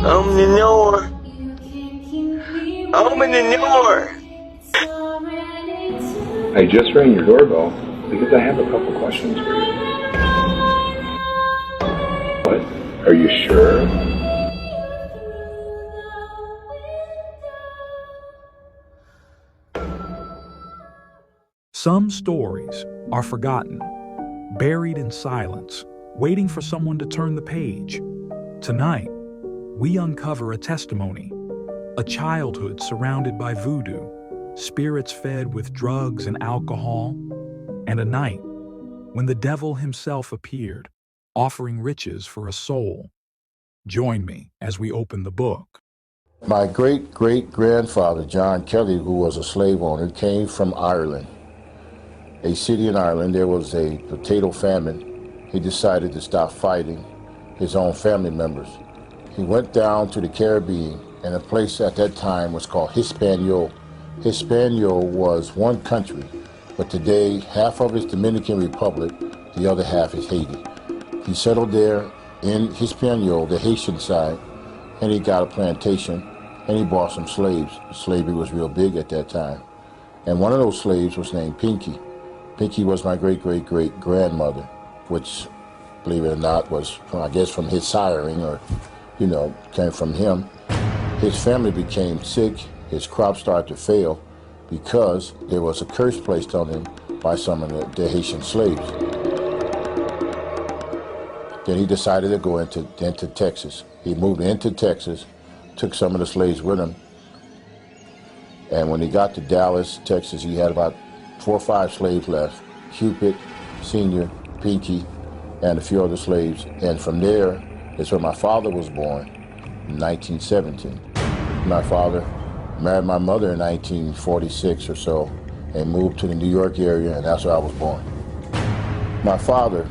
Open the door. I just rang your doorbell because I have a couple questions for you. What? Are you sure? Some stories are forgotten, buried in silence, waiting for someone to turn the page. Tonight, we uncover a testimony, a childhood surrounded by voodoo, spirits fed with drugs and alcohol, and a night when the devil himself appeared, offering riches for a soul. Join me as we open the book. My great-great-grandfather, John Kelley, who was a slave owner, came from Ireland, a city in Ireland. There was a potato famine. He decided to stop fighting his own family members. He went down to the Caribbean, and a place at that time was called Hispaniola. Hispaniola was one country, but today half of it's Dominican Republic, the other half is Haiti. He settled there in Hispaniola, the Haitian side, and he got a plantation, and he bought some slaves. Slavery was real big at that time. And one of those slaves was named Pinky. Pinky was my great-great-great-grandmother, which, believe it or not, was, I guess, from his siring, or, came from him. His family became sick. His crops started to fail because there was a curse placed on him by some of the Haitian slaves. Then he decided to go into Texas. He moved into Texas, took some of the slaves with him, and when he got to Dallas, Texas, he had about 4 or 5 slaves left: Cupid, Senior, Pinky, and a few other slaves. And from there is where my father was born in 1917. My father married my mother in 1946 or so and moved to the New York area, and that's where I was born. My father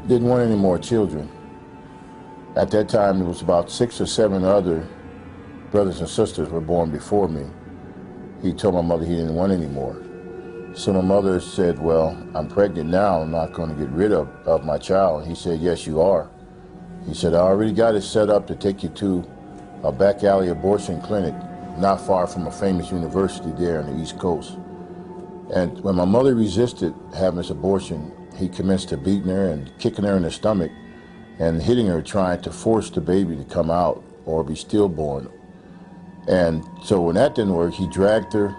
didn't want any more children. At that time, there was about 6 or 7 other brothers and sisters were born before me. He told my mother he didn't want any more. So my mother said, well, I'm pregnant now, I'm not going to get rid of my child. He said, yes, you are. He said, I already got it set up to take you to a back alley abortion clinic not far from a famous university there on the East Coast. And when my mother resisted having this abortion, he commenced to beating her and kicking her in the stomach and hitting her, trying to force the baby to come out or be stillborn. And so when that didn't work, he dragged her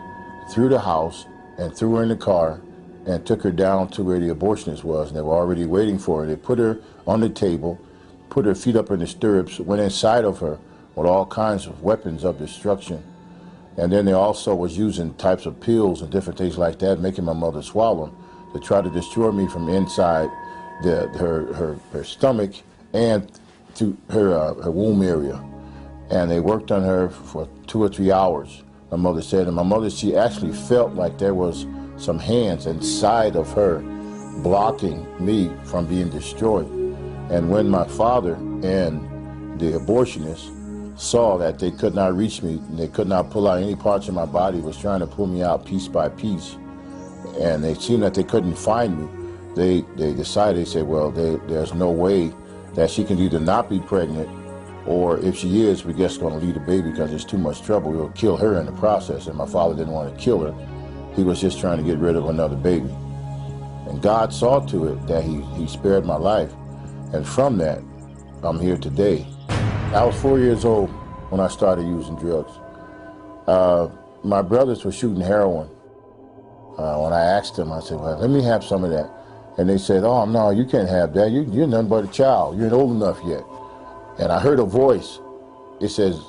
through the house and threw her in the car and took her down to where the abortionist was, and they were already waiting for her. They put her on the table, put her feet up in the stirrups, went inside of her with all kinds of weapons of destruction. And then they also was using types of pills and different things like that, making my mother swallow them to try to destroy me from inside her stomach and through her womb area. And they worked on her for 2 or 3 hours, my mother said. And my mother, she actually felt like there was some hands inside of her blocking me from being destroyed. And when my father and the abortionist saw that they could not reach me, and they could not pull out any parts of my body, was trying to pull me out piece by piece, and they seen that they couldn't find me, they decided, they said, well, there's no way that she can either not be pregnant, or if she is, we're just going to leave the baby because it's too much trouble. We'll kill her in the process. And my father didn't want to kill her. He was just trying to get rid of another baby. And God saw to it that he spared my life. And from that, I'm here today. I was 4 years old when I started using drugs. My brothers were shooting heroin. When I asked them, I said, well, let me have some of that. And they said, oh, no, you can't have that. You're nothing but a child. You ain't old enough yet. And I heard a voice. It says,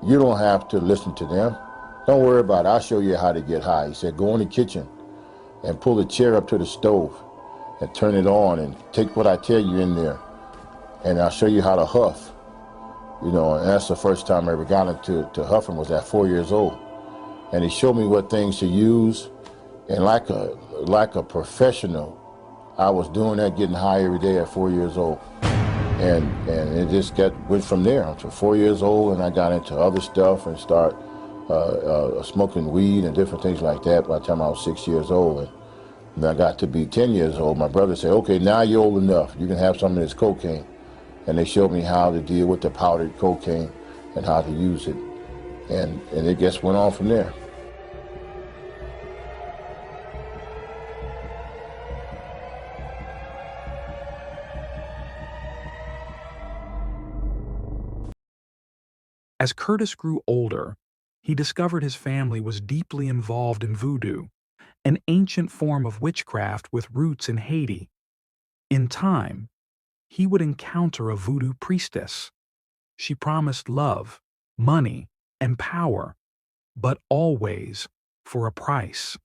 you don't have to listen to them. Don't worry about it. I'll show you how to get high. He said, go in the kitchen and pull the chair up to the stove and turn it on and take what I tell you in there. And I'll show you how to huff. And that's the first time I ever got into huffing, was at 4 years old. And he showed me what things to use. And like a professional, I was doing that, getting high every day at 4 years old. And it just went from there. I was 4 years old, and I got into other stuff and start smoking weed and different things like that by the time I was 6 years old. And when I got to be 10 years old, my brother said, okay, now you're old enough. You can have some of this cocaine. and they showed me how to deal with the powdered cocaine and how to use it. And it just went on from there. As Curtis grew older, he discovered his family was deeply involved in voodoo, an ancient form of witchcraft with roots in Haiti. In time, he would encounter a voodoo priestess. She promised love, money, and power, but always for a price.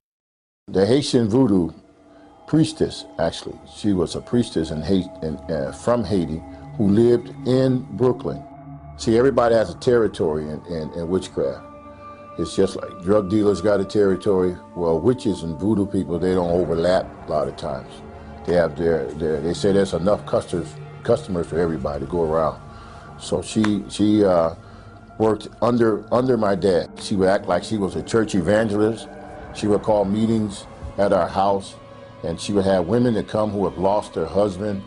The Haitian voodoo priestess, actually, she was a priestess from Haiti who lived in Brooklyn. See, everybody has a territory in witchcraft. It's just like drug dealers got a territory. Well, witches and voodoo people, they don't overlap a lot of times. They have they say there's enough customers for everybody to go around. So she worked under my dad. She would act like she was a church evangelist. She would call meetings at our house, and she would have women that come who have lost their husband.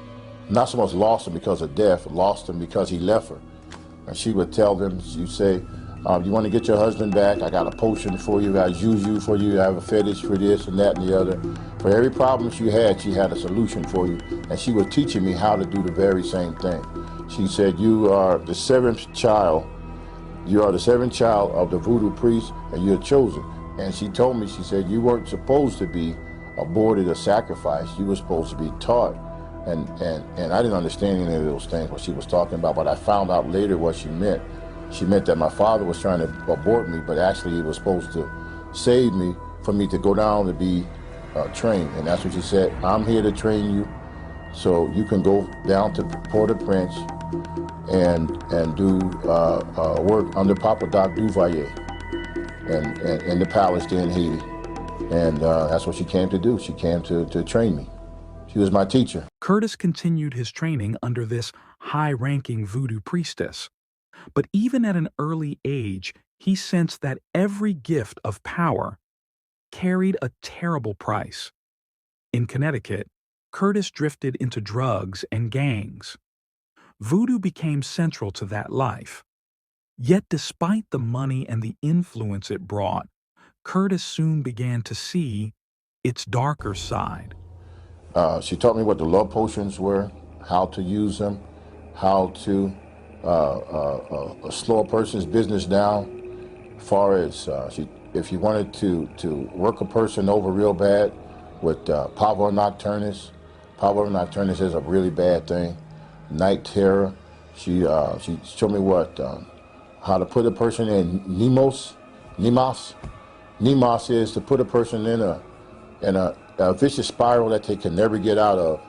Not so much lost him because of death, lost him because he left her. And she would tell them, you say, you want to get your husband back? I got a potion for you, I got juju for you, I have a fetish for this and that and the other. For every problem she had a solution for you. And she was teaching me how to do the very same thing. She said, you are the seventh child. You are the seventh child of the voodoo priest, and you're chosen. And she told me, she said, you weren't supposed to be aborted or sacrificed. You were supposed to be taught. And I didn't understand any of those things, what she was talking about, but I found out later what she meant. She meant that my father was trying to abort me, but actually he was supposed to save me for me to go down to be trained. And that's what she said. I'm here to train you so you can go down to Port-au-Prince and do work under Papa Doc Duvalier and in the palace there in Haiti. And that's what she came to do. She came to train me. She was my teacher. Curtis continued his training under this high-ranking voodoo priestess. But even at an early age, he sensed that every gift of power carried a terrible price. In Connecticut, Curtis drifted into drugs and gangs. Voodoo became central to that life. Yet despite the money and the influence it brought, Curtis soon began to see its darker side. She taught me what the love potions were, how to use them, how to slow a person's business down. As far as if you wanted to work a person over real bad with pavor nocturnus. Pavor nocturnus is a really bad thing. Night terror. She showed me how to put a person in nemos. Nemos is to put a person in a vicious spiral that they can never get out of.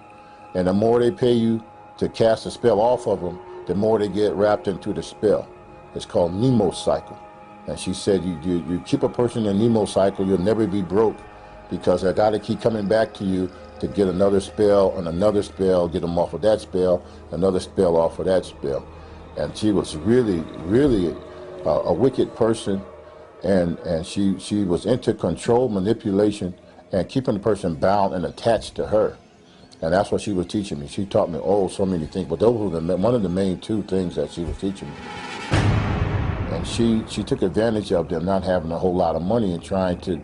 And the more they pay you to cast a spell off of them, the more they get wrapped into the spell. It's called Nemo cycle. And she said, you keep a person in Nemo cycle, you'll never be broke, because I got to keep coming back to you to get another spell and another spell, get them off of that spell, another spell off of that spell. And she was really, really a wicked person, and she was into control, manipulation, and keeping the person bound and attached to her. And that's what she was teaching me. She taught me, so many things, but those were one of the main two things that she was teaching me. And she took advantage of them not having a whole lot of money and trying to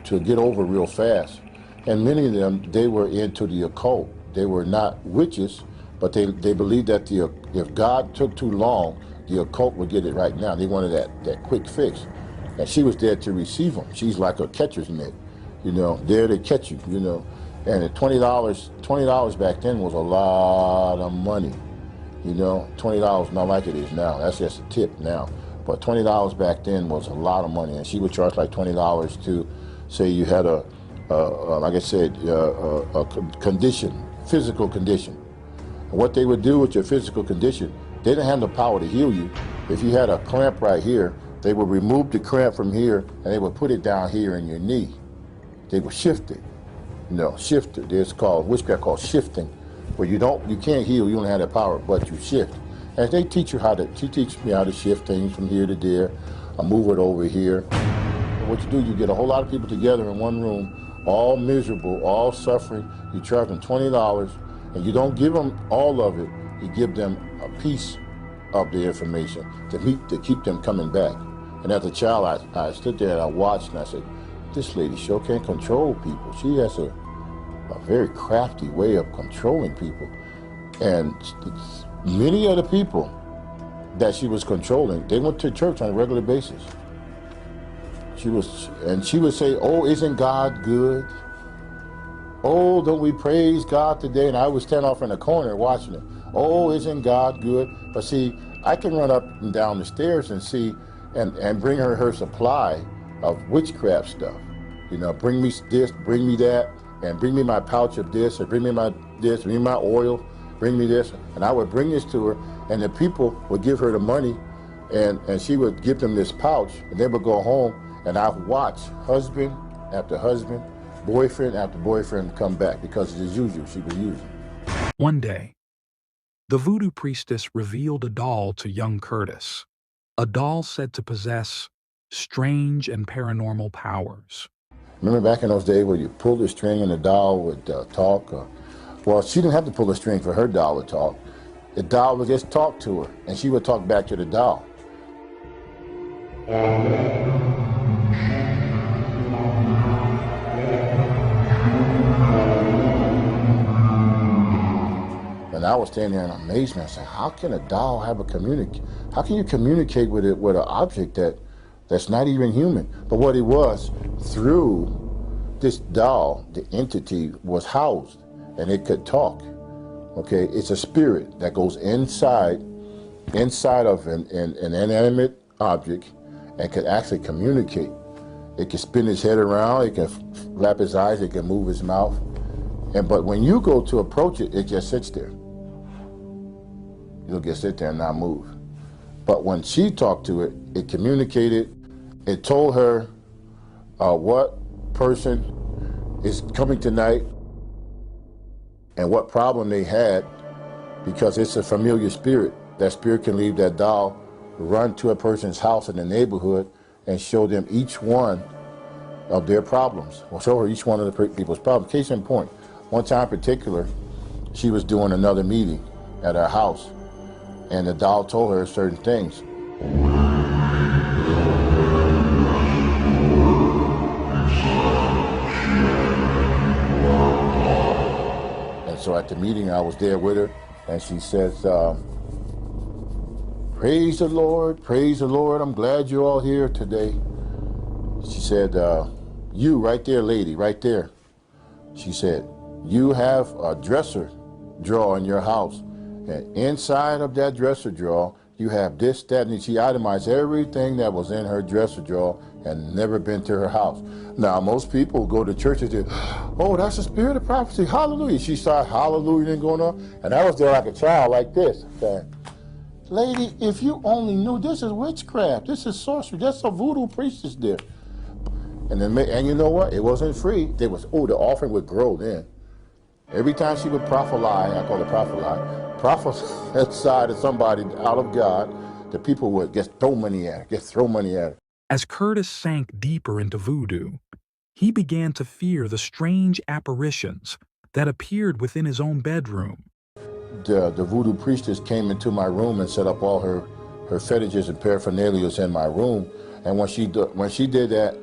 get over real fast. And many of them, they were into the occult. They were not witches, but they believed that if God took too long, the occult would get it right now. They wanted that quick fix. And she was there to receive them. She's like a catcher's mitt, there to catch you, And at $20 back then was a lot of money, $20 not like it is now. That's just a tip now. But $20 back then was a lot of money. And she would charge like $20 to say you had like I said, a condition, physical condition. And what they would do with your physical condition, they didn't have the power to heal you. If you had a cramp right here, they would remove the cramp from here and they would put it down here in your knee. They would shift it. Shift it. There's witchcraft called shifting, where you can't heal, you don't have that power, but you shift. And they teach me how to shift things from here to there. I move it over here. And what you do, you get a whole lot of people together in one room, all miserable, all suffering. You charge them $20, and you don't give them all of it. he give them a piece of the information to keep them coming back. And as a child, I stood there and I watched and I said, this lady sure can control people. She has a very crafty way of controlling people. And many of the people that she was controlling, they went to church on a regular basis. She would say, oh, isn't God good? Oh, don't we praise God today? And I would stand off in the corner watching it. Oh, isn't God good? But see, I can run up and down the stairs and see, and bring her supply of witchcraft stuff. You know, bring me this, bring me that, and bring me my pouch of this, or bring me my this, bring me my oil, bring me this. And I would bring this to her, and the people would give her the money, and she would give them this pouch, and they would go home, and I would watch husband after husband, boyfriend after boyfriend come back, because as usual, she was using. One day, the voodoo priestess revealed a doll to young Curtis, a doll said to possess strange and paranormal powers. Remember back in those days where you pull the string and the doll would talk? Well, she didn't have to pull the string for her doll to talk. The doll would just talk to her, and she would talk back to the doll. And I was standing there in amazement. I said, how can a doll have how can you communicate with an object that's not even human? But what it was, through this doll, the entity was housed and it could talk. Okay, it's a spirit that goes inside of an inanimate object and could actually communicate. It can spin his head around, it can flap his eyes, it can move his mouth. But when you go to approach it, it just sits there. It'll just sit there and not move. But when she talked to it, it communicated. It told her what person is coming tonight and what problem they had, because it's a familiar spirit. That spirit can leave that doll, run to a person's house in the neighborhood, and show them each one of their problems, or show her each one of the people's problems. Case in point, one time in particular, she was doing another meeting at our house, and the doll told her certain things. And so at the meeting, I was there with her, and she says, praise the Lord, I'm glad you're all here today. She said, you right there, lady, right there. She said, you have a dresser drawer in your house. And inside of that dresser drawer, you have this, that, and she itemized everything that was in her dresser drawer and never been to her house. Now, most people go to church and say, oh, that's a spirit of prophecy, hallelujah. She started hallelujah and going on. And I was there like a child like this. Okay. Lady, if you only knew, this is witchcraft, this is sorcery, that's a voodoo priestess there. And you know what? It wasn't free. The offering would grow then. Every time she would prophesy, I call it prophesy to somebody out of God, the people would just throw money at her, As Curtis sank deeper into voodoo, he began to fear the strange apparitions that appeared within his own bedroom. The voodoo priestess came into my room and set up all her fetishes and paraphernalia in my room. And when she did that,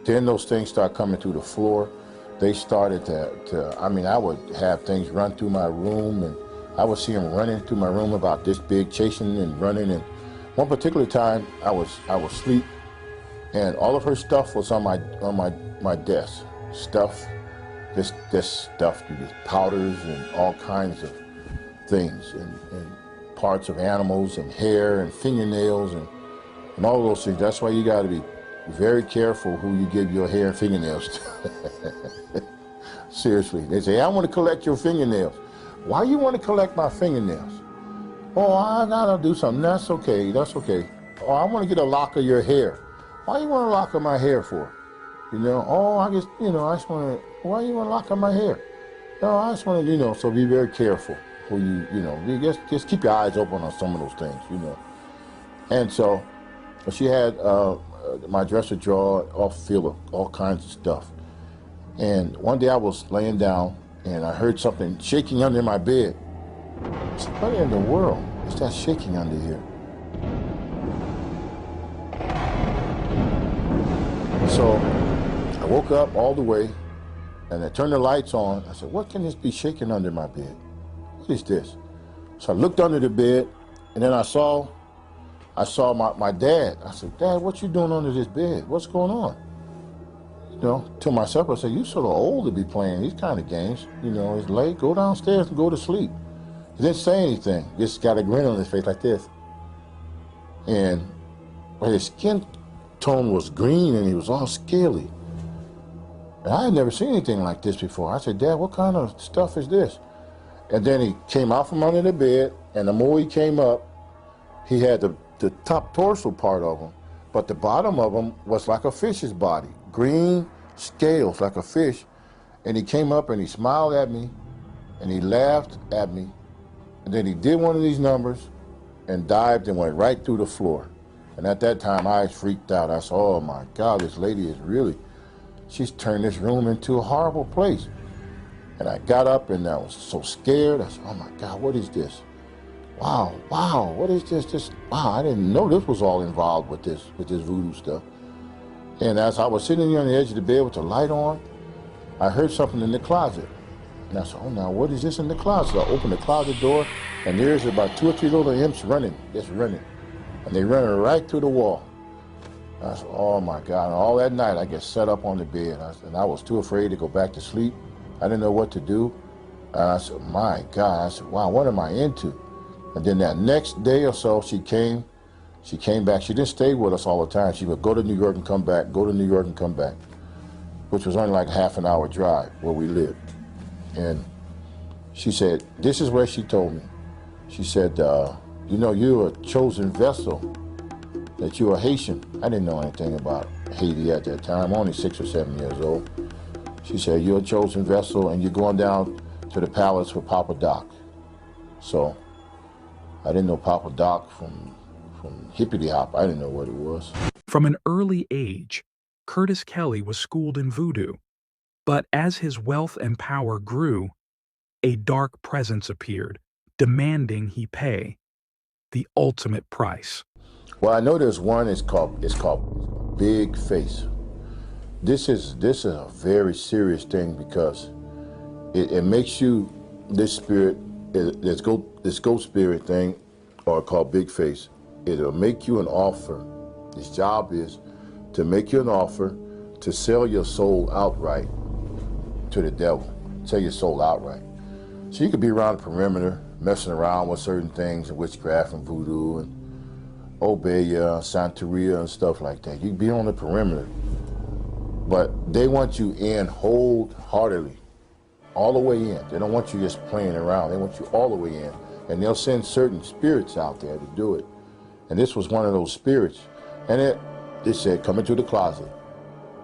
then those things start coming through the floor. They started I would have things run through my room, and I would see them running through my room about this big, chasing and running. And one particular time, I was asleep, and all of her stuff was on my desk. This stuff, these powders and all kinds of things, and parts of animals and hair and fingernails and all those things. That's why you got to be very careful who you give your hair and fingernails to. Seriously, they say, I want to collect your fingernails. Why you want to collect my fingernails? Oh, I gotta do something. That's okay. Oh, I want to get a lock of your hair. Why you want a lock of my hair for? You know, oh, I just want to, why you want a lock of my hair? No, I just want to, so be very careful who you just keep your eyes open on some of those things, And so she had my dresser drawer off filled with all kinds of stuff. And one day I was laying down and I heard something shaking under my bed. I said, what in the world is that shaking under here? So I woke up all the way and I turned the lights on. I said, what can this be shaking under my bed? What is this? So I looked under the bed and then I saw my dad. I said, Dad, what you doing under this bed? What's going on? You know, to myself, I said, you sort of old to be playing these kind of games. You know, it's late, go downstairs and go to sleep. He didn't say anything, just got a grin on his face like this. And his skin tone was green and he was all scaly. And I had never seen anything like this before. I said, Dad, what kind of stuff is this? And then he came out from under the bed, and the more he came up, he had the top torso part of him, but the bottom of him was like a fish's body, green scales like a fish. And he came up and he smiled at me and he laughed at me. And then he did one of these numbers and dived and went right through the floor. And at that time, I freaked out. I said, oh my God, this lady is really, she's turned this room into a horrible place. And I got up and I was so scared. I said, oh my God, what is this? Wow, what is this? Wow, I didn't know this was all involved with this voodoo stuff. And as I was sitting on the edge of the bed with the light on, I heard something in the closet. And I said, oh, now what is this in the closet? I opened the closet door, and there's about 2 or 3 little imps running, just running. And they running right through the wall. I said, oh my God. And all that night, I get set up on the bed. And I was too afraid to go back to sleep. I didn't know what to do. And I said, my God. I said, wow, what am I into? And then that next day or so, she came back. She didn't stay with us all the time. She would go to New York and come back, go to New York and come back, which was only like a half-an-hour drive where we lived. And she said, this is where she told me. She said, you know, you're a chosen vessel, that you're a Haitian. I didn't know anything about Haiti at that time, only 6 or 7 years old. She said, you're a chosen vessel and you're going down to the palace with Papa Doc. So I didn't know Papa Doc from Hippity Hop. I didn't know what it was. From an early age, Curtis Kelley was schooled in voodoo. But as his wealth and power grew, a dark presence appeared, demanding he pay the ultimate price. Well, I know there's one. It's called Big Face. This is a very serious thing because it makes you, this spirit, this ghost spirit thing, or called Big Face. It'll make you an offer. His job is to make you an offer to sell your soul outright to the devil. Sell your soul outright. So you could be around the perimeter, messing around with certain things, and witchcraft and voodoo and Obeya, Santeria and stuff like that. You can be on the perimeter. But they want you in wholeheartedly, all the way in. They don't want you just playing around. They want you all the way in. And they'll send certain spirits out there to do it. And this was one of those spirits. And they said, come into the closet.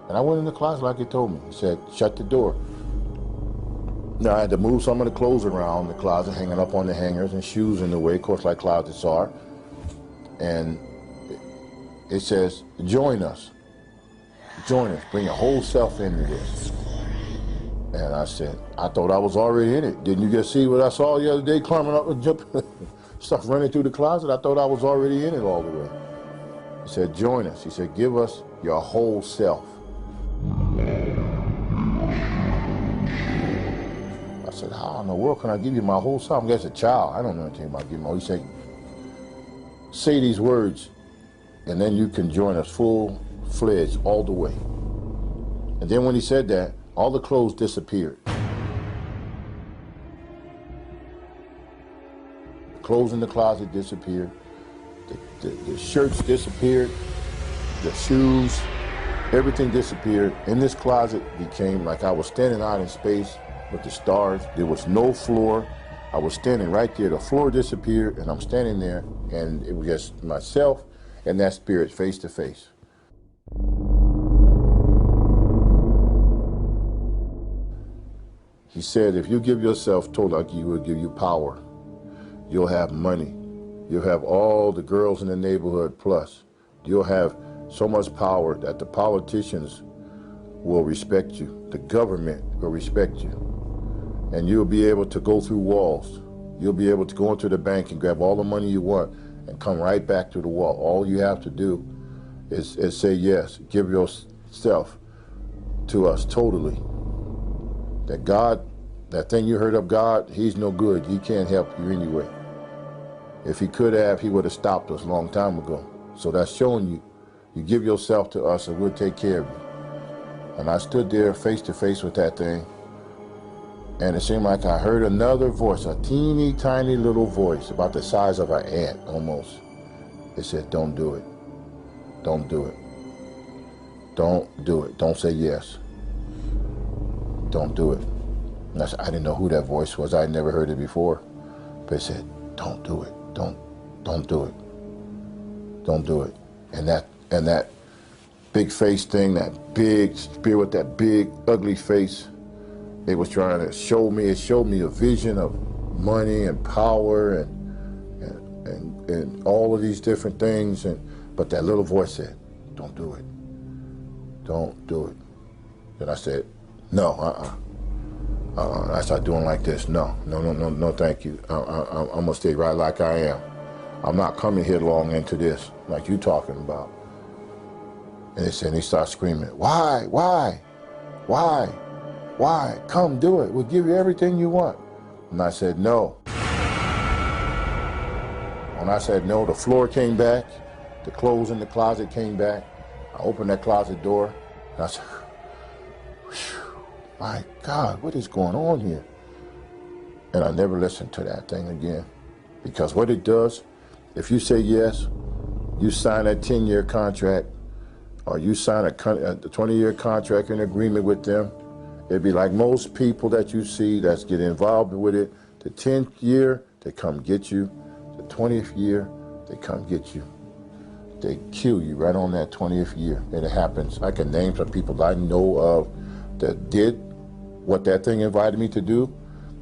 And I went in the closet like he told me. He said, shut the door. Now I had to move some of the clothes around the closet, hanging up on the hangers, and shoes in the way, of course, like closets are. And it says, join us. Join us. Bring your whole self into this. And I said, I thought I was already in it. Didn't you just see what I saw the other day, climbing up and jumping, stuff running through the closet? I thought I was already in it all the way. He said, join us. He said, give us your whole self. I said, how in the world can I give you my whole self? I'm just a child. I don't know anything about giving my whole. He said, say these words, and then you can join us full-fledged all the way. And then when he said that, all the clothes disappeared. The clothes in the closet disappeared. The shirts disappeared. The shoes, everything disappeared. In this closet became like I was standing out in space with the stars. There was no floor. I was standing right there. The floor disappeared, and I'm standing there, and it was just myself and that spirit face to face. He said, if you give yourself totally, he will give you power. You'll have money. You'll have all the girls in the neighborhood plus. You'll have so much power that the politicians will respect you. The government will respect you. And you'll be able to go through walls. You'll be able to go into the bank and grab all the money you want and come right back to the wall. All you have to do is say yes. Give yourself to us totally. That God, that thing you heard of God, he's no good. He can't help you anyway. If he could have, he would have stopped us a long time ago. So that's showing you, you give yourself to us and we'll take care of you. And I stood there face to face with that thing, and it seemed like I heard another voice, a teeny tiny little voice, about the size of an ant almost. It said, don't do it. Don't do it. Don't do it. Don't say yes. Don't do it. And I didn't know who that voice was. I had never heard it before. But it said, don't do it. Don't do it. Don't do it. And that big face thing, that big spirit with that big ugly face, it was trying to show me, it showed me a vision of money and power and all of these different things. But that little voice said, don't do it. Don't do it. Then I said, no, I started doing like this. No, thank you. I'm gonna stay right like I am. I'm not coming here long into this, like you talking about. And they said, and he started screaming, why? Come do it. We'll give you everything you want. And I said, no. When I said no, the floor came back, the clothes in the closet came back. I opened that closet door, and I said, my God, what is going on here? And I never listened to that thing again. Because what it does, if you say yes, you sign a 10-year contract, or you sign a 20-year contract and agreement with them, it'd be like most people that you see that's getting involved with it. The 10th year, they come get you. The 20th year, they come get you. They kill you right on that 20th year. And it happens. I can name some people I know of that did what that thing invited me to do.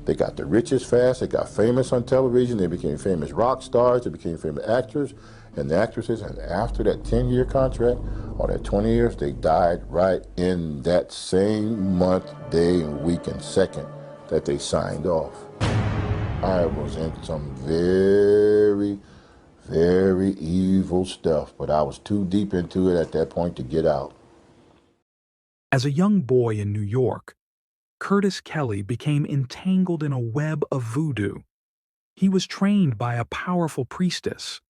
They got the richest fast. They got famous on television. They became famous rock stars. They became famous actors and actresses. And after that 10-year contract or that 20 years, they died right in that same month, day, and week, and second that they signed off. I was in some very, very evil stuff, but I was too deep into it at that point to get out. As a young boy in New York, Curtis Kelley became entangled in a web of voodoo. He was trained by a powerful priestess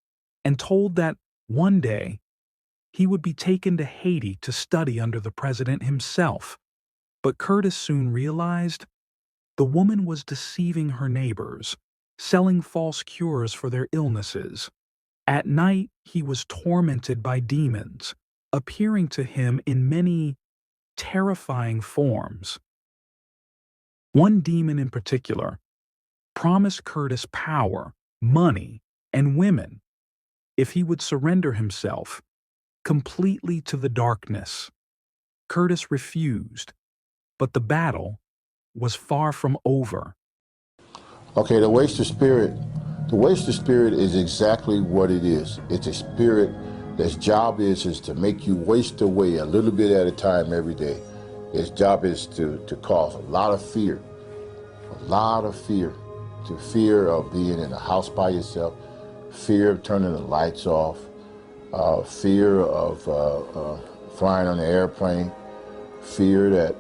and told that one day he would be taken to Haiti to study under the president himself. But Curtis soon realized the woman was deceiving her neighbors, selling false cures for their illnesses. At night, he was tormented by demons, appearing to him in many terrifying forms. One demon in particular promised Curtis power, money, and women if he would surrender himself completely to the darkness. Curtis refused, but the battle was far from over. Okay, the waster spirit is exactly what it is. It's a spirit that's job is to make you waste away a little bit at a time every day. Its job is to cause a lot of fear, to fear of being in a house by yourself, fear of turning the lights off, fear of flying on an airplane, fear that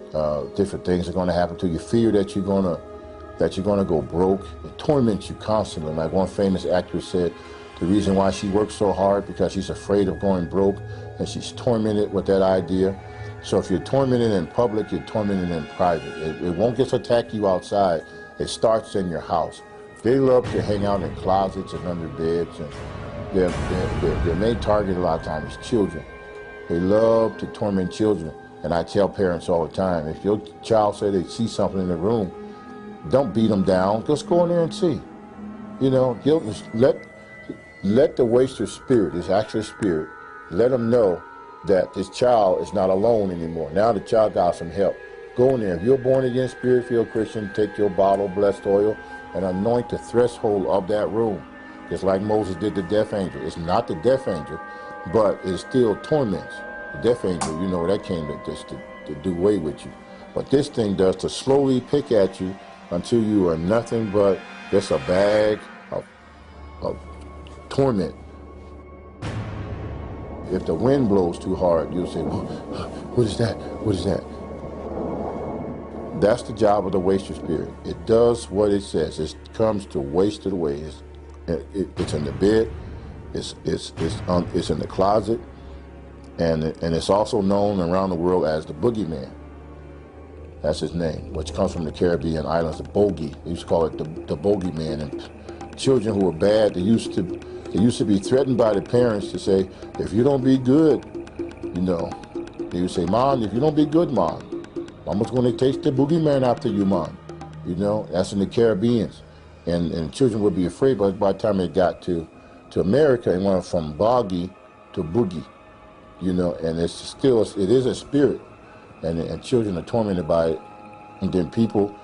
different things are going to happen to you, fear that you're going to go broke. It torments you constantly. Like one famous actress said, the reason why she works so hard because she's afraid of going broke, and she's tormented with that idea. So if you're tormented in public, you're tormented in private. It won't just attack you outside. It starts in your house. They love to hang out in closets and under beds, and their main target a lot of times is children. They love to torment children. And I tell parents all the time, if your child say they see something in the room, don't beat them down. Just go in there and see. You know, let the waster spirit, this actual spirit, let them know that this child is not alone anymore. Now the child got some help. Go in there. If you're born again, spirit-filled Christian, take your bottle of blessed oil and anoint the threshold of that room. Just like Moses did the death angel. It's not the death angel, but it still torments. The death angel, you know, that came to do away with you. What this thing does to slowly pick at you until you are nothing but Just a bag of torment. If the wind blows too hard, you'll say, what is that? What is that? That's the job of the waster spirit. It does what it says. It comes to waste it away. It's in the bed. It's in the closet, and it's also known around the world as the boogeyman. That's his name, which comes from the Caribbean islands, the bogey. They used to call it the bogeyman. And children who were bad, they used to be threatened by the parents to say, if you don't be good, you know, they would say, Mom, if you don't be good, Mom, Mama's going to take the boogeyman after you, Mom. You know, that's in the Caribbean. And children would be afraid, but by the time they got to America, it went from boggy to boogie, you know, and it is a spirit, and children are tormented by it. And then people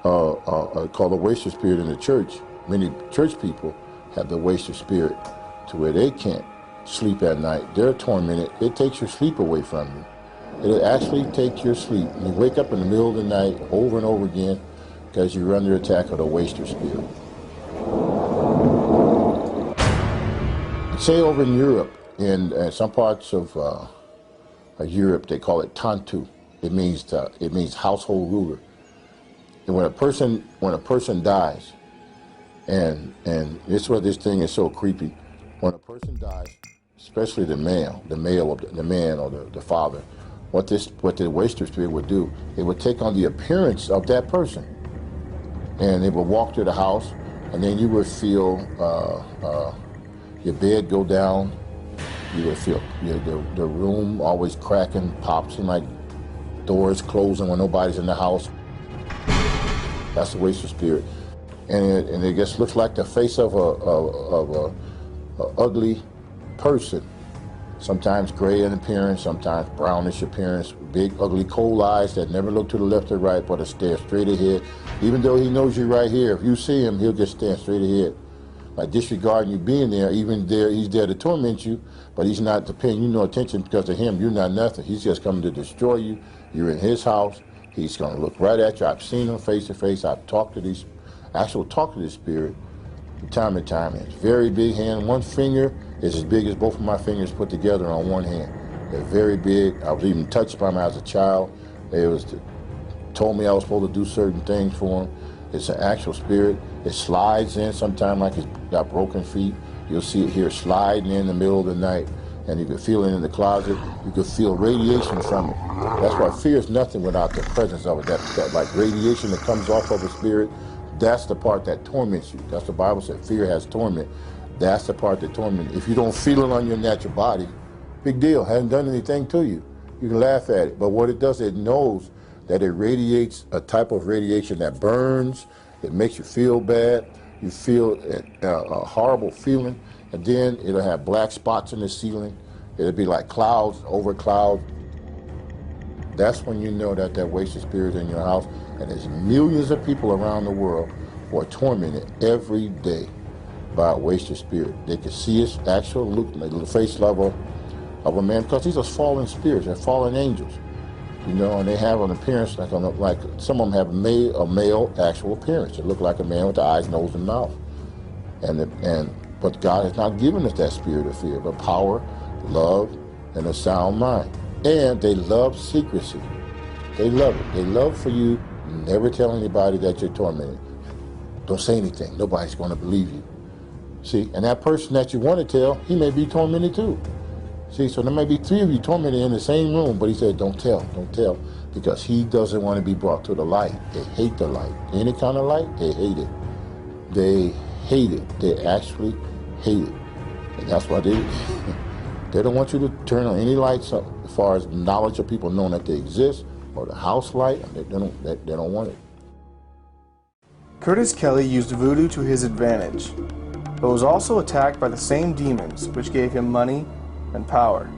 call the waster spirit in the church. Many church people have the waster spirit to where they can't sleep at night. They're tormented. It takes your sleep away from you. It'll actually take your sleep. You wake up in the middle of the night over and over again because you're under attack of the waster spirit. Say over in Europe, in some parts of Europe, they call it tantu. It means household ruler. And when a person dies, and this is why this thing is so creepy. When a person dies, especially the man or the father, what the waster spirit would do, it would take on the appearance of that person, and it would walk through the house, and then you would feel your bed go down. You would feel the room always cracking, pops, and like doors closing when nobody's in the house. That's the waster spirit, and it just looks like the face of a ugly person. Sometimes gray in appearance, sometimes brownish appearance, big ugly cold eyes that never look to the left or right but stare straight ahead. Even though he knows you right here, if you see him, he'll just stand straight ahead, like disregarding you being there. Even there, he's there to torment you, but he's not to paying you no attention because to him, you're not nothing. He's just coming to destroy you. You're in his house. He's going to look right at you. I've seen him face to face. I've talked to this spirit from time to time. It's very big hand. One finger is as big as both of my fingers put together on one hand. They're very big. I was even touched by them as a child. Told me I was supposed to do certain things for him. It's an actual spirit. It slides in sometimes like it's got broken feet. You'll see it here sliding in the middle of the night, and you can feel it in the closet. You can feel radiation from it. That's why fear is nothing without the presence of it. That like radiation that comes off of a spirit, that's the part that torments you. That's the Bible said, fear has torment. That's the part that torments you. If you don't feel it on your natural body, big deal, hasn't done anything to you. You can laugh at it, but what it does, it knows that it radiates a type of radiation that burns, it makes you feel bad, you feel a horrible feeling, and then it'll have black spots in the ceiling. It'll be like clouds over clouds. That's when you know that waster spirit is in your house, and there's millions of people around the world who are tormented every day by a waster spirit. They can see its actual look, like the face level of a man, because these are fallen spirits, they're fallen angels, you know, and they have an appearance like some of them have a male actual appearance. They look like a man with the eyes, nose, and mouth. But God has not given us that spirit of fear, but power, love, and a sound mind. And they love secrecy. They love it. They love for you never tell anybody that you're tormented. Don't say anything. Nobody's going to believe you. See, and that person that you want to tell, he may be tormented too. See, so there may be three of you tormented in the same room, but he said, don't tell, because he doesn't want to be brought to the light. They hate the light. Any kind of light, they hate it. They hate it. They actually hate it. And that's why they don't want you to turn on any lights up as far as knowledge of people knowing that they exist, or the house light. They don't want it. Curtis Kelley used voodoo to his advantage, but was also attacked by the same demons which gave him money and power.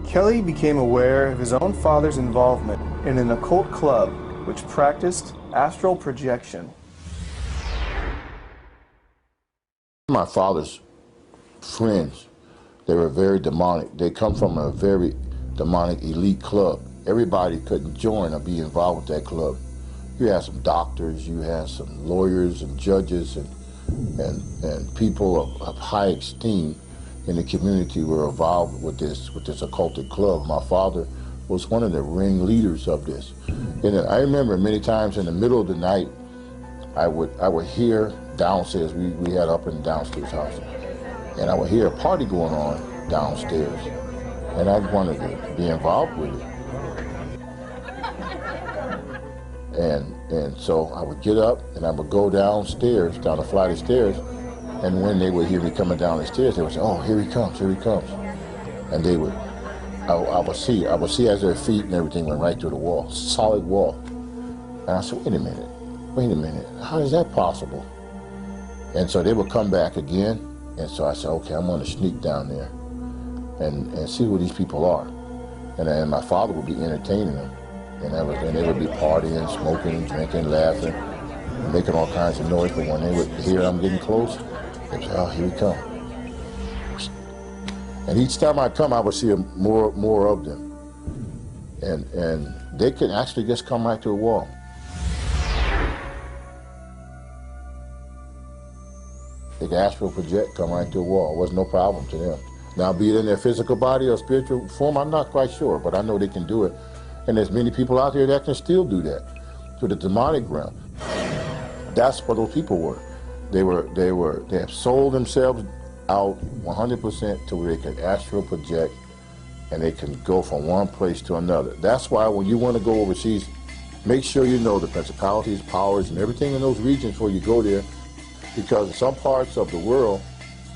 Kelley became aware of his own father's involvement in an occult club which practiced astral projection. My father's friends, they were very demonic. They come from a very demonic elite club. Everybody couldn't join or be involved with that club. You had some doctors, you had some lawyers and judges and people of high esteem in the community were involved with this occultic club. My father was one of the ringleaders of this. And I remember many times in the middle of the night, I would hear downstairs, we had up and downstairs house, and I would hear a party going on downstairs, and I wanted to be involved with it. And so I would get up and I would go downstairs, down the flight of stairs, and when they would hear me coming down the stairs, they would say, "Oh, here he comes, here he comes." And they would, I would see as their feet and everything went right through the wall, solid wall. And I said, wait a minute, how is that possible? And so they would come back again, and so I said, okay, I'm gonna sneak down there and see who these people are. And my father would be entertaining them. And they would be partying, smoking, drinking, laughing, making all kinds of noise. But when they would hear I'm getting close, they would say, "Oh, here we come." And each time I come, I would see more of them. And they could actually just come right to the wall. They could astral project, come right to the wall. It was no problem to them. Now, be it in their physical body or spiritual form, I'm not quite sure, but I know they can do it. And there's many people out there that can still do that to the demonic realm. That's what those people were. They have sold themselves out 100% to where they can astral project and they can go from one place to another. That's why when you want to go overseas, make sure you know the principalities, powers, and everything in those regions before you go there, because in some parts of the world,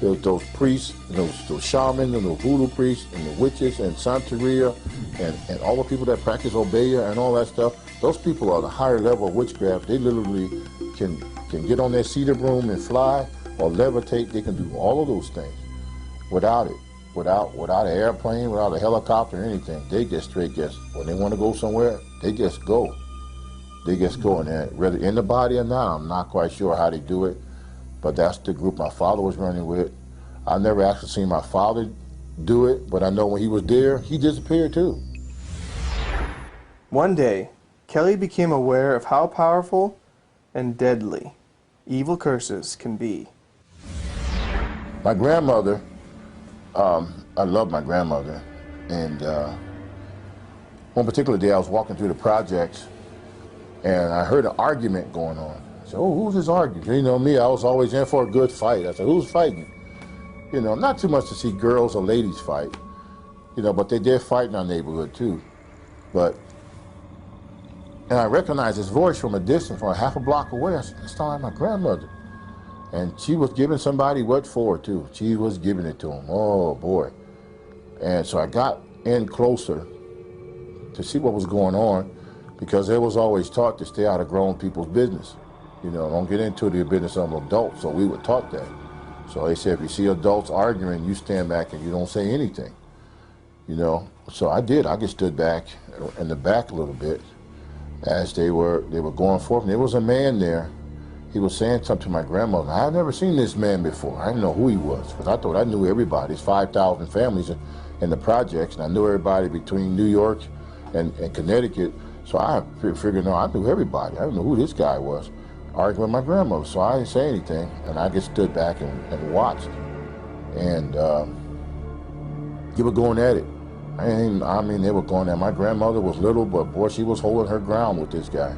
there's those priests, those shamans, and those voodoo priests, and the witches, and Santeria, and all the people that practice Obeya and all that stuff. Those people are the higher level of witchcraft. They literally can get on their cedar broom and fly or levitate. They can do all of those things without it, without an airplane, without a helicopter or anything. They just straight when they want to go somewhere, they just go. They just go, and whether in the body or not, I'm not quite sure how they do it. But that's the group my father was running with. I never actually seen my father do it, but I know when he was there, he disappeared too. One day, Kelley became aware of how powerful and deadly evil curses can be. My grandmother, I love my grandmother, and one particular day I was walking through the projects and I heard an argument going on. I said, "Oh, who's this arguing?" You know me, I was always in for a good fight. I said, "Who's fighting?" You know, not too much to see girls or ladies fight, you know, but they did fight in our neighborhood too. And I recognized his voice from a distance, from a half a block away. I said, "That's not like my grandmother." And she was giving somebody what for too. She was giving it to him. Oh boy. And so I got in closer to see what was going on, because it was always taught to stay out of grown people's business. You know, don't get into the business of adults. So we were taught that. So they said, if you see adults arguing, you stand back and you don't say anything. You know, so I did. I just stood back in the back a little bit as they were going forth. And there was a man there. He was saying something to my grandmother. I had never seen this man before. I didn't know who he was, because I thought I knew everybody. There's 5,000 families in the projects, and I knew everybody between New York and Connecticut. So I figured, no, I knew everybody. I didn't know who this guy was, arguing with my grandmother. So I didn't say anything, and I just stood back and watched. And they were going at it. I mean, they were going at it. My grandmother was little, but boy, she was holding her ground with this guy.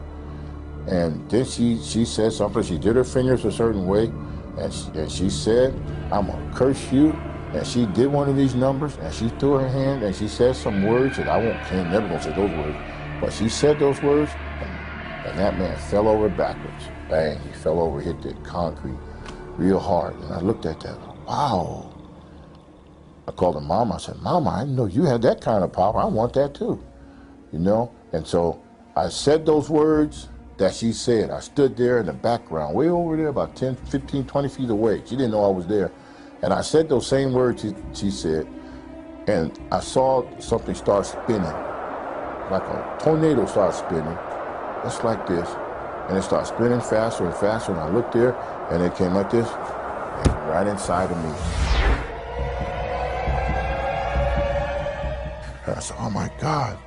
And then she said something. She did her fingers a certain way, and she said, "I'm gonna curse you." And she did one of these numbers, and she threw her hand, and she said some words that can't never gonna say those words, but she said those words, and that man fell over backwards. Bang! He fell over, hit the concrete real hard. And I looked at that. Wow! I called her Mama. I said, "Mama, I didn't know you had that kind of power. I want that too." You know. And so I said those words that she said. I stood there in the background, way over there, about 10, 15, 20 feet away. She didn't know I was there. And I said those same words she said, and I saw something start spinning, like a tornado started spinning, just like this. And it started spinning faster and faster, and I looked there, and it came like this, and right inside of me. And I said, "Oh my God,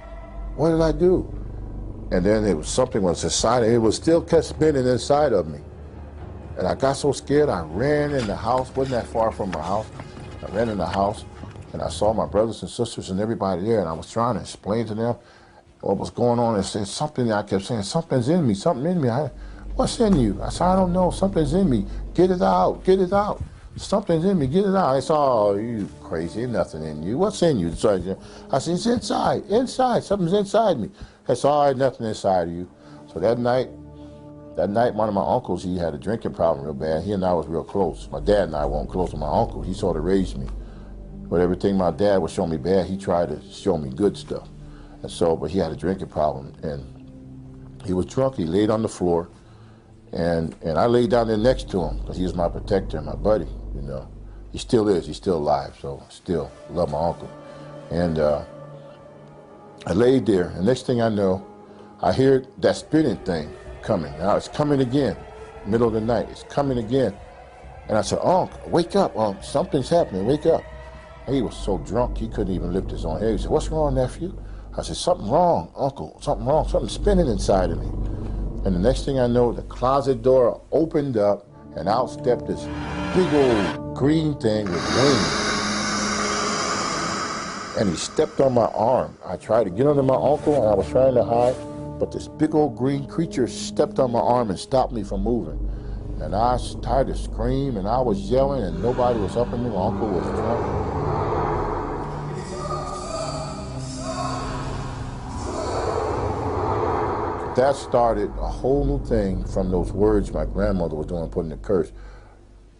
what did I do?" And then something was inside, it was still kept spinning inside of me. And I got so scared, I ran in the house, wasn't that far from my house. I ran in the house, and I saw my brothers and sisters and everybody there, and I was trying to explain to them what was going on, and said something. I kept saying, something's in me, something in me. What's in you? I said, I don't know, something's in me. Get it out, get it out. Something's in me, get it out. I said, oh, you crazy, there's nothing in you. What's in you? So I said, it's inside, something's inside me. I said, all right, nothing inside of you. So that night, one of my uncles, he had a drinking problem real bad. He and I was real close. My dad and I weren't close to my uncle. He sort of raised me. But everything my dad was showing me bad, he tried to show me good stuff. And so, but he had a drinking problem, and he was drunk. He laid on the floor, and I laid down there next to him because he was my protector and my buddy, you know. He still is. He's still alive, so I still love my uncle. And I laid there, and next thing I know, I hear that spinning thing coming. Now it's coming again, middle of the night. It's coming again. And I said, Unc, wake up, Unc, something's happening, wake up. And he was so drunk, he couldn't even lift his own head. He said, what's wrong, nephew? I said, something wrong, Uncle, something wrong, something's spinning inside of me. And the next thing I know, the closet door opened up, and out stepped this big old green thing with wings. And he stepped on my arm. I tried to get under my uncle, and I was trying to hide, but this big old green creature stepped on my arm and stopped me from moving. And I started to scream, and I was yelling, and nobody was helping me. My uncle was drunk. That started a whole new thing from those words my grandmother was doing, putting the curse.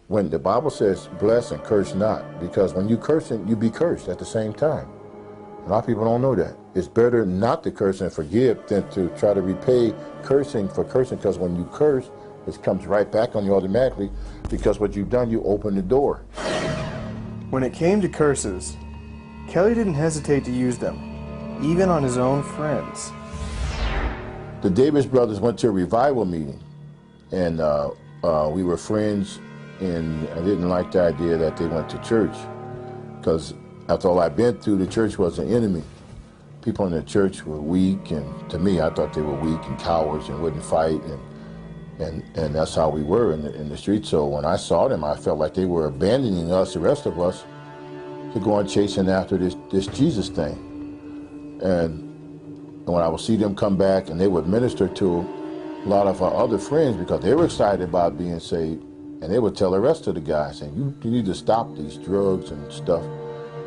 When the Bible says, bless and curse not, because when you curse, you be cursed at the same time. A lot of people don't know that. It's better not to curse and forgive than to try to repay cursing for cursing, because when you curse, it comes right back on you automatically, because what you've done, you open the door. When it came to curses, Kelley didn't hesitate to use them, even on his own friends. The Davis brothers went to a revival meeting, and we were friends, and I didn't like the idea that they went to church, because after all I'd been through, the church was an enemy. People in the church were weak, and to me, I thought they were weak and cowards and wouldn't fight, and that's how we were in the street. So when I saw them, I felt like they were abandoning us, the rest of us, to go on chasing after this Jesus thing. And when I would see them come back, and they would minister to a lot of our other friends because they were excited about being saved, and they would tell the rest of the guys, saying, you need to stop these drugs and stuff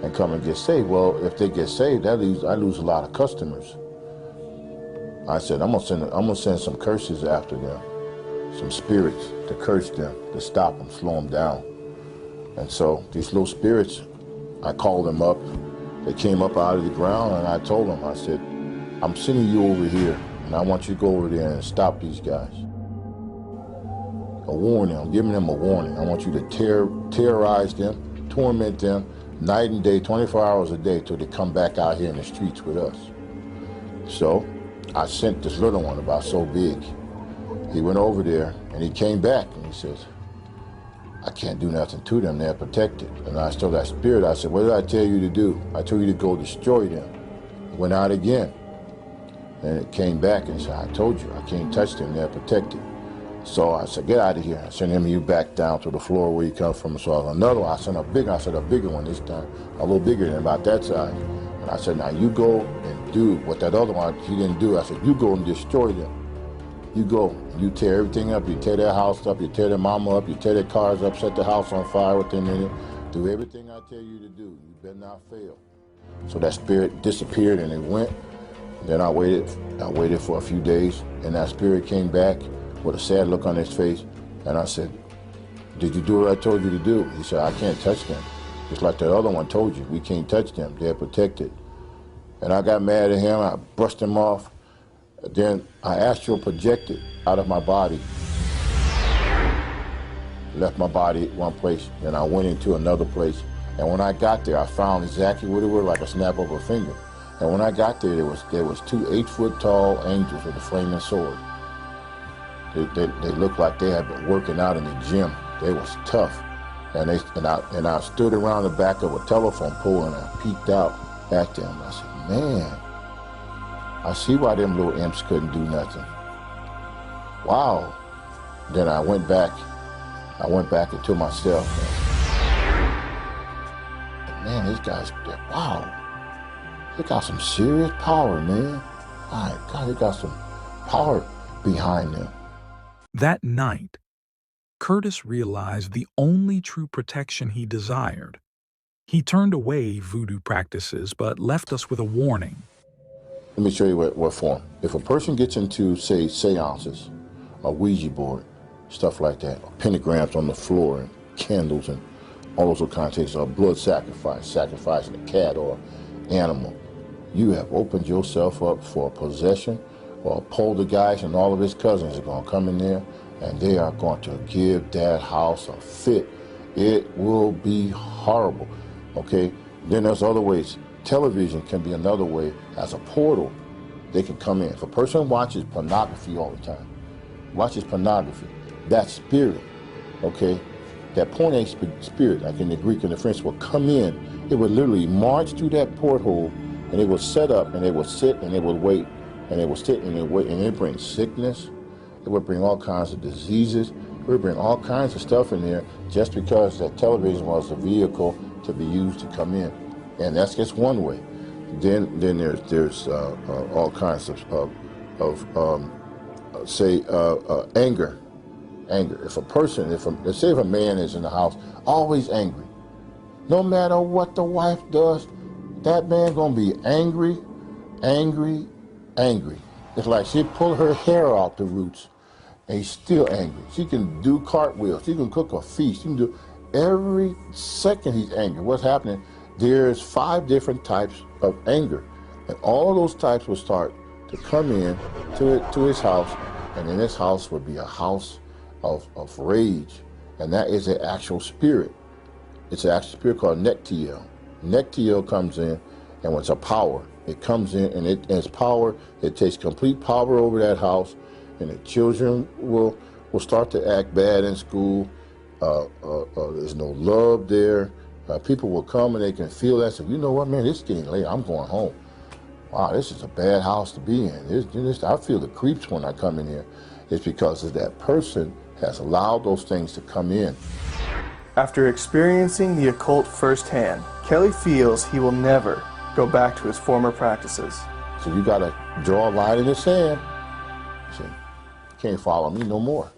and come and get saved. Well, if they get saved, I lose a lot of customers. I said, I'm gonna send some curses after them, some spirits to curse them, to stop them, slow them down. And so these little spirits, I called them up. They came up out of the ground, and I told them, I said, I'm sending you over here, and I want you to go over there and stop these guys. A warning, I'm giving them a warning. I want you to terrorize them, torment them, night and day, 24 hours a day, till they come back out here in the streets with us. So I sent this little one, about so big. He went over there, and he came back, and he says, I can't do nothing to them, they're protected. And I told that spirit, I said, what did I tell you to do? I told you to go destroy them. He went out again. And it came back and said, I told you, I can't touch them, they're protected. So I said, get out of here. I sent him, you back down to the floor where you come from. So another one, I sent a bigger one this time, a little bigger than about that size. And I said, now you go and do what that other one, he didn't do. I said, you go and destroy them. You go, you tear everything up, you tear their house up, you tear their mama up, you tear their cars up, set the house on fire within a minute. Do everything I tell you to do. You better not fail. So that spirit disappeared, and it went. Then I waited for a few days, and that spirit came back with a sad look on his face, and I said, did you do what I told you to do? He said, I can't touch them. Just like that other one told you, we can't touch them, they're protected. And I got mad at him, I brushed him off. Then I astral projected out of my body, left my body at one place, and I went into another place. And when I got there, I found exactly what it was, like a snap of a finger. And when I got there, there was 2 8-foot tall angels with a flaming sword. They looked like they had been working out in the gym. They was tough. And I stood around the back of a telephone pole, and I peeked out at them. I said, man, I see why them little imps couldn't do nothing. Wow. Then I went back into myself. Man, these guys, wow. They got some serious power, man. My God, they got some power behind them. That night, Curtis realized the only true protection he desired. He turned away voodoo practices, but left us with a warning. Let me show you what form. If a person gets into, say, seances, a Ouija board, stuff like that, or pentagrams on the floor, and candles, and all those kinds of things, or blood sacrifice, sacrificing a cat or animal, you have opened yourself up for a possession, or a poltergeist, and all of his cousins are going to come in there, and they are going to give that house a fit. It will be horrible, okay? Then there's other ways. Television can be another way. As a portal, they can come in. If a person watches pornography all the time, watches pornography, that spirit, okay, that porn spirit, like in the Greek and the French, will come in. It would literally march through that porthole, and it would set up, and it would sit, and it would wait, and it would sit, and it would wait, and it brings sickness. It would bring all kinds of diseases. It would bring all kinds of stuff in there just because that television was a vehicle to be used to come in. And that's just one way. Then there's all kinds of anger. Anger. If a person, let's say if a man is in the house, always angry. No matter what the wife does, that man gonna be angry, angry, angry. It's like she pull her hair out the roots, and he's still angry. She can do cartwheels. She can cook a feast. She can do every second he's angry. What's happening? There's 5 different types of anger, and all of those types will start to come in to his house, and in this house would be a house of rage, and that is an actual spirit. It's an actual spirit called Nektiel. Nektiel comes in, and it's a power. It comes in, and its power, it takes complete power over that house, and the children will start to act bad in school. There's no love there. People will come and they can feel that. So, you know what, man, it's getting late. I'm going home. Wow, this is a bad house to be in. I feel the creeps when I come in here. It's because of that person has allowed those things to come in. After experiencing the occult firsthand, Kelley feels he will never go back to his former practices. So you got to draw a line in the sand. You can't follow me no more.